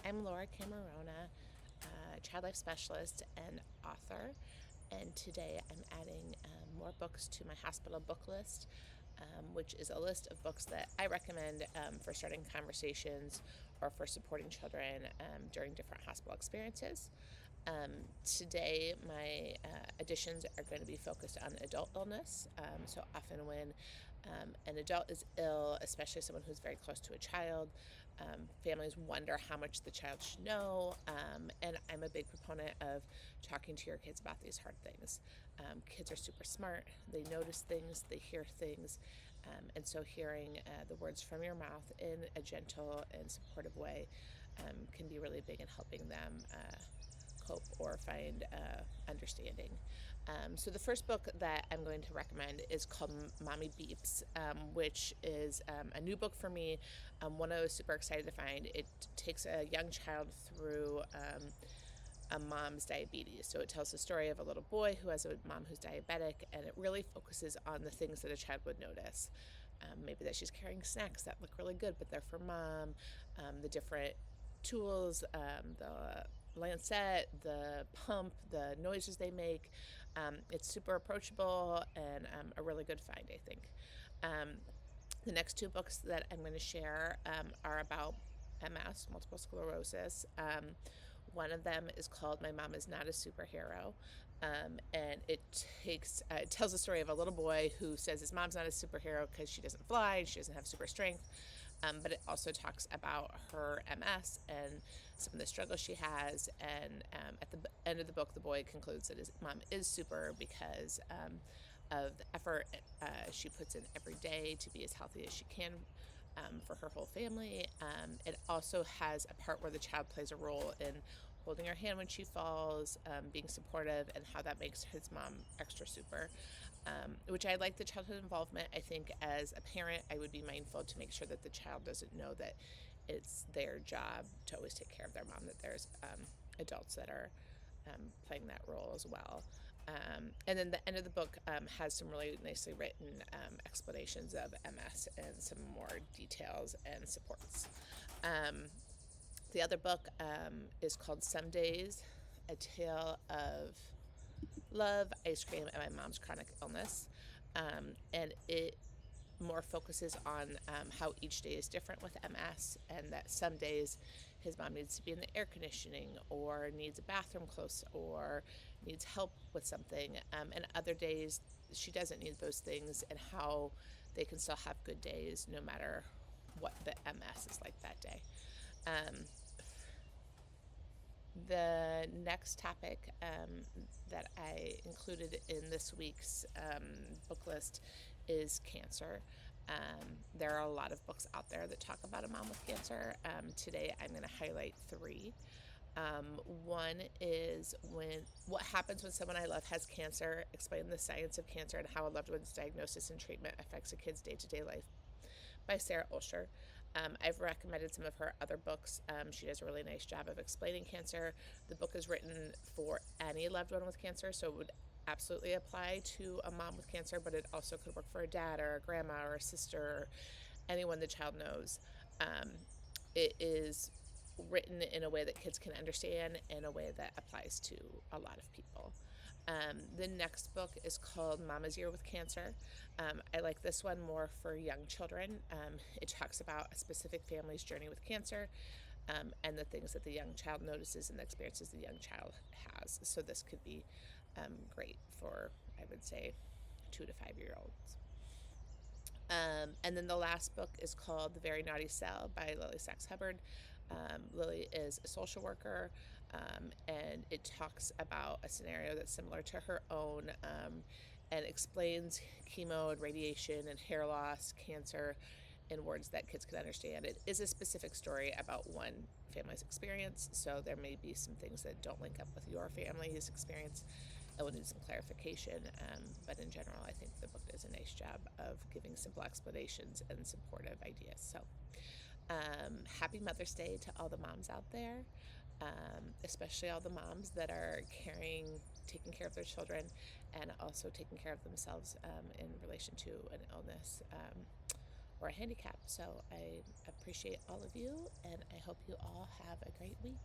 I'm Laura Camerona, child life specialist and author, and today I'm adding more books to my hospital book list, which is a list of books that I recommend for starting conversations or for supporting children during different hospital experiences. Today, my additions are going to be focused on adult illness. So often, when an adult is ill, especially someone who's very close to a child, families wonder how much the child should know. And I'm a big proponent of talking to your kids about these hard things. Kids are super smart, they notice things, they hear things. And so, hearing the words from your mouth in a gentle and supportive way can be really big in helping them cope or find understanding. So the first book that I'm going to recommend is called Mommy Beeps, which is a new book for me, one I was super excited to find. It takes a young child through a mom's diabetes. So it tells the story of a little boy who has a mom who's diabetic, and it really focuses on the things that a child would notice. Maybe that she's carrying snacks that look really good, but they're for mom, the different tools, the lancet, the pump, the noises they make. It's super approachable and a really good find, I think. The next two books that I'm going to share are about MS, multiple sclerosis. One of them is called My Mom Is Not a Superhero. And it tells the story of a little boy who says his mom's not a superhero because she doesn't fly, she doesn't have super strength. But it also talks about her MS and some of the struggles she has. And at the end of the book, the boy concludes that his mom is super because of the effort she puts in every day to be as healthy as she can for her whole family. It also has a part where the child plays a role in holding her hand when she falls, being supportive, and how that makes his mom extra super, which I like the childhood involvement. I think as a parent, I would be mindful to make sure that the child doesn't know that it's their job to always take care of their mom, that there's adults that are playing that role as well. And then the end of the book has some really nicely written explanations of MS and some more details and supports. The other book is called Some Days, A Tale of Love, Ice Cream, and My Mom's Chronic Illness. And it more focuses on how each day is different with MS, and that some days his mom needs to be in the air conditioning or needs a bathroom close or needs help with something, and other days she doesn't need those things, and how they can still have good days no matter what the MS is like that day. Um, the next topic that I included in this week's book list is cancer. There are a lot of books out there that talk about a mom with cancer. Today I'm going to highlight three. One is what happens when someone I love has cancer, explain the science of cancer and how a loved one's diagnosis and treatment affects a kid's day-to-day life, by Sarah Olsher. I've recommended some of her other books. She does a really nice job of explaining cancer. The book is written for any loved one with cancer, so it would absolutely apply to a mom with cancer, but it also could work for a dad or a grandma or a sister or anyone the child knows. It is written in a way that kids can understand, in a way that applies to a lot of people. The next book is called Mama's Year with Cancer. I like this one more for young children. It talks about a specific family's journey with cancer, and the things that the young child notices and the experiences the young child has. So this could be great for, I would say, 2 to 5 year olds. And then the last book is called The Very Naughty Cell by Lily Sachs Hubbard. Lily is a social worker, and it talks about a scenario that's similar to her own, and explains chemo and radiation and hair loss, cancer, in words that kids can understand. It is a specific story about one family's experience, so there may be some things that don't link up with your family's experience. I will need some clarification, but in general, I think the book does a nice job of giving simple explanations and supportive ideas. So, happy Mother's Day to all the moms out there, especially all the moms that are taking care of their children, and also taking care of themselves in relation to an illness. or a handicap. So I appreciate all of you, and I hope you all have a great week.